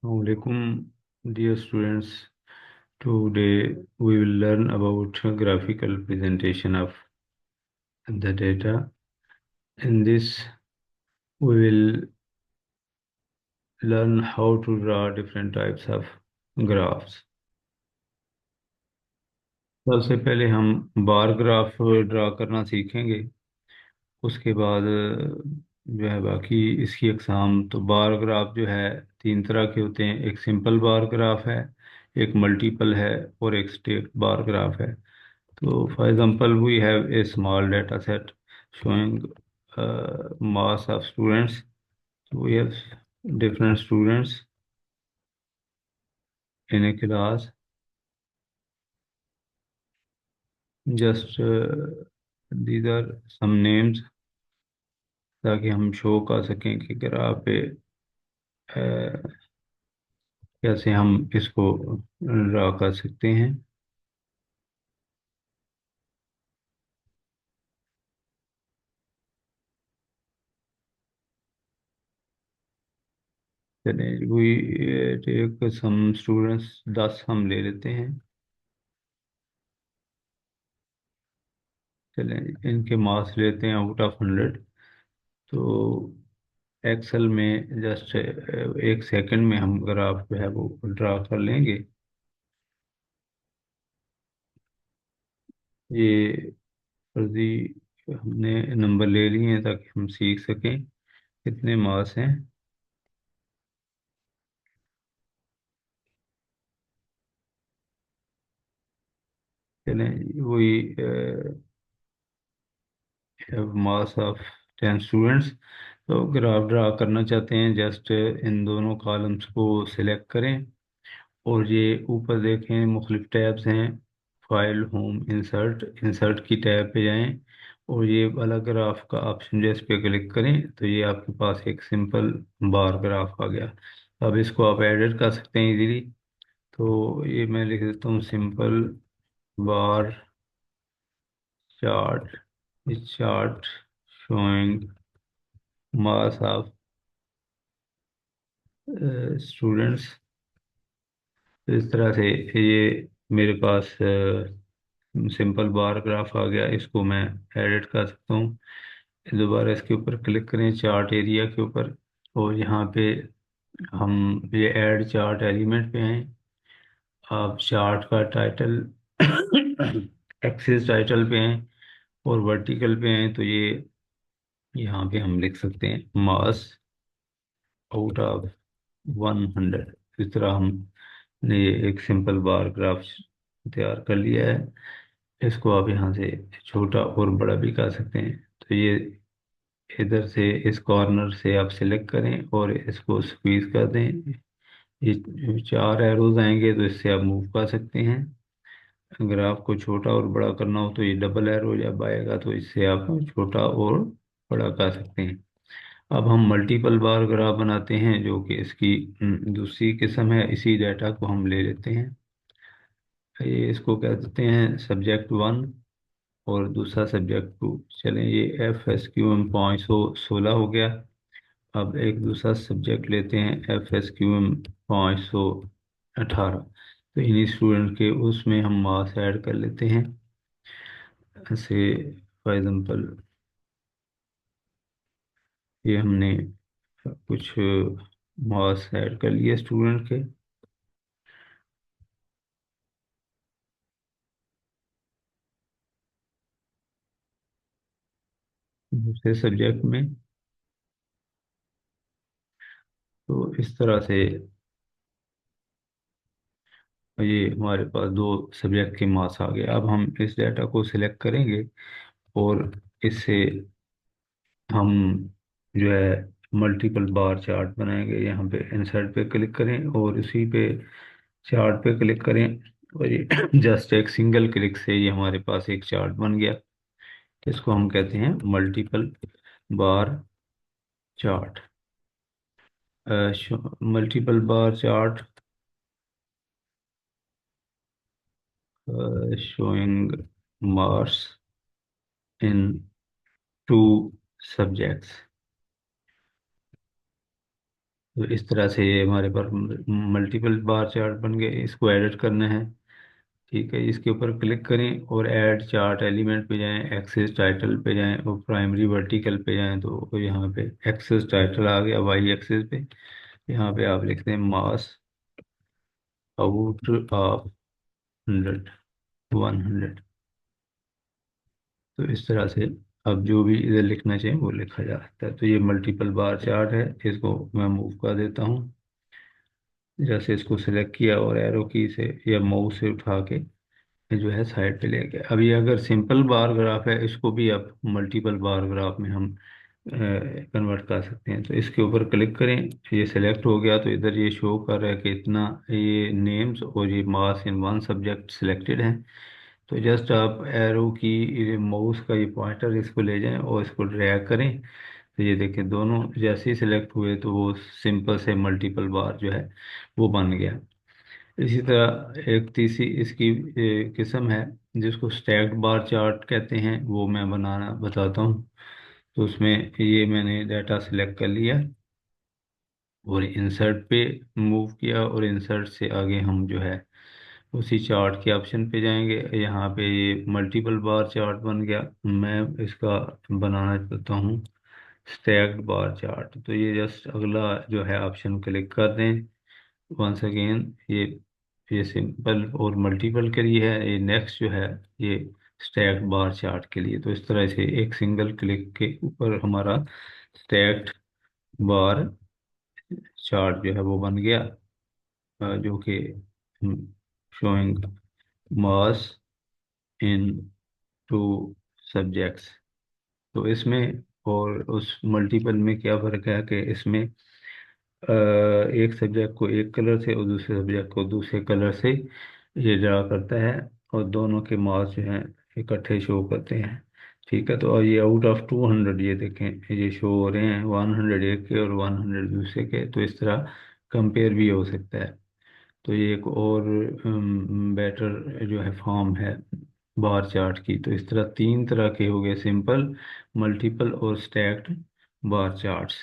Assalamualaikum, dear students. Today we will learn about graphical presentation of the data. In this, we will learn how to draw different types of graphs. सबसे पहले हम bar graph draw करना सीखेंगे। उसके बाद जो है बाकी इसकी अकसाम। तो बार ग्राफ जो है तीन तरह के होते हैं। एक सिंपल बार ग्राफ है, एक मल्टीपल है और एक स्टेट बार ग्राफ है। So, for example, we have a small data set showing mass of students. So we have different students in a class. Just these are some names ताकि हम show कर सकें कि graph पे कैसे हम इसको ड्रा कर सकते हैं। चलें, we take some students, 10 हम ले लेते हैं। चलें, इनके मार्क्स लेते हैं आउट ऑफ 100। तो एक्सेल में जस्ट एक सेकंड में हम ग्राफ जो है वो ड्रा कर लेंगे। ये फर्जी हमने नंबर ले लिए हैं ताकि हम सीख सकें कितने मार्क्स हैं। चलें, वही मार्क्स ऑफ 10 स्टूडेंट्स। तो ग्राफ ड्रा करना चाहते हैं, जस्ट इन दोनों कॉलम्स को सिलेक्ट करें और ये ऊपर देखें मुख्तलिफ टैब्स हैं। फाइल, होम, इंसर्ट, इंसर्ट की टैब पे जाएं और ये वाला ग्राफ का ऑप्शन जो है इस पे क्लिक करें तो ये आपके पास एक सिंपल बार ग्राफ आ गया। अब इसको आप एडिट कर सकते हैं इजीली। तो ये मैं लिख देता हूँ simple bar chart, chart showing mass of students. तो इस तरह से ये मेरे पास सिंपल बार ग्राफ आ गया। इसको मैं एडिट कर सकता हूँ। दोबारा इसके ऊपर क्लिक करें चार्ट एरिया के ऊपर और यहाँ पे हम ये ऐड चार्ट एलिमेंट पे हैं। आप चार्ट का टाइटल एक्सिस टाइटल पे हैं और वर्टिकल पे हैं तो ये यहाँ पे हम लिख सकते हैं मास आउट ऑफ 100। इस तरह हमने ये एक सिंपल बार ग्राफ तैयार कर लिया है। इसको आप यहाँ से छोटा और बड़ा भी कर सकते हैं। तो ये इधर से इस कॉर्नर से आप सिलेक्ट करें और इसको स्क्वीज कर दें। ये चार एरोज आएंगे तो इससे आप मूव कर सकते हैं। अगर आपको छोटा और बड़ा करना हो तो ये डबल एरो जब आएगा तो इससे आप छोटा और बड़ा कर सकते हैं। अब हम मल्टीपल बार ग्राफ बनाते हैं जो कि इसकी दूसरी किस्म है। इसी डाटा को हम ले लेते हैं। ये इसको कह देते हैं सब्जेक्ट 1 और दूसरा सब्जेक्ट 2। चलें, ये FSQM 516 हो गया। अब एक दूसरा सब्जेक्ट लेते हैं FSQM 518। तो इन्हीं स्टूडेंट के उसमें हम मार्क्स ऐड कर लेते हैं। ऐसे फॉर एग्जांपल ये हमने कुछ मार्क्स ऐड कर लिए स्टूडेंट के। दूसरे सब्जेक्ट में तो इस तरह से ये हमारे पास दो सब्जेक्ट के मार्क्स आ गए। अब हम इस डाटा को सिलेक्ट करेंगे और इससे हम जो है मल्टीपल बार चार्ट बनाएंगे। यहाँ पे इंसर्ट पे क्लिक करें और उसी पे चार्ट पे क्लिक करें और ये जस्ट एक सिंगल क्लिक से ये हमारे पास एक चार्ट बन गया। इसको हम कहते हैं multiple bar chart. Multiple bar chart showing marks in two subjects। तो इस तरह से ये हमारे पास मल्टीपल बार चार्ट बन गए। इसको एडिट करना है, ठीक है, इसके ऊपर क्लिक करें और ऐड चार्ट एलिमेंट पे जाएं, एक्सेस टाइटल पे जाएं और प्राइमरी वर्टिकल पे जाएं। तो यहाँ पे एक्सेस टाइटल आ गया वाई एक्सेस पे। यहाँ पे आप लिखते हैं मास आउट ऑफ 100। तो इस तरह से अब जो भी इधर लिखना चाहिए वो लिखा जा सकता है। तो ये मल्टीपल बार चार्ट है, इसको मैं मूव कर देता हूँ। जैसे इसको सिलेक्ट किया और एरो की से या माउस से उठा के ये जो है साइड पे ले गया। अब ये अगर सिंपल बार ग्राफ है, इसको भी अब मल्टीपल बार ग्राफ में हम कन्वर्ट कर सकते हैं। तो इसके ऊपर क्लिक करें, ये सिलेक्ट हो गया। तो इधर ये शो कर रहा है कि इतना ये नेम्स और ये मास इन वन सब्जेक्ट सिलेक्टेड हैं। तो जस्ट आप एरो की माउस का ये पॉइंटर इसको ले जाएं और इसको ड्रैग करें। तो ये देखें दोनों जैसे ही सिलेक्ट हुए तो वो सिंपल से मल्टीपल बार जो है वो बन गया। इसी तरह एक तीसरी इसकी किस्म है जिसको स्टैक्ड बार चार्ट कहते हैं, वो मैं बनाना बताता हूँ। तो उसमें ये मैंने डाटा सिलेक्ट कर लिया और इंसर्ट पे मूव किया और इंसर्ट से आगे हम जो है उसी चार्ट के ऑप्शन पे जाएंगे। यहाँ पे ये मल्टीपल बार चार्ट बन गया। मैं इसका बनाना चाहता हूँ स्टैक्ड बार चार्ट। तो ये जस्ट अगला जो है ऑप्शन क्लिक कर दें। वंस अगेन ये सिंपल और मल्टीपल के लिए है, ये नेक्स्ट जो है ये स्टैक्ड बार चार्ट के लिए। तो इस तरह से एक सिंगल क्लिक के ऊपर हमारा स्टैक्ड बार चार्ट जो है वो बन गया, जो कि शोइंग मास इन टू सब्जेक्ट्स। तो इसमें और उस मल्टीपल में क्या फ़र्क है कि इसमें एक सब्जेक्ट को एक कलर से और दूसरे सब्जेक्ट को दूसरे कलर से ये ड्रा करता है और दोनों के मार्क्स जो हैं इकट्ठे शो करते हैं। ठीक है, तो और ये आउट ऑफ 200 ये देखें ये शो हो रहे हैं, 100 एक के और 100 दूसरे के। तो इस तरह कंपेयर भी हो सकता है। तो ये एक और बेटर जो है फॉर्म है बार चार्ट की। तो इस तरह तीन तरह के हो गए, सिंपल, मल्टीपल और स्टैक्ड बार चार्ट्स।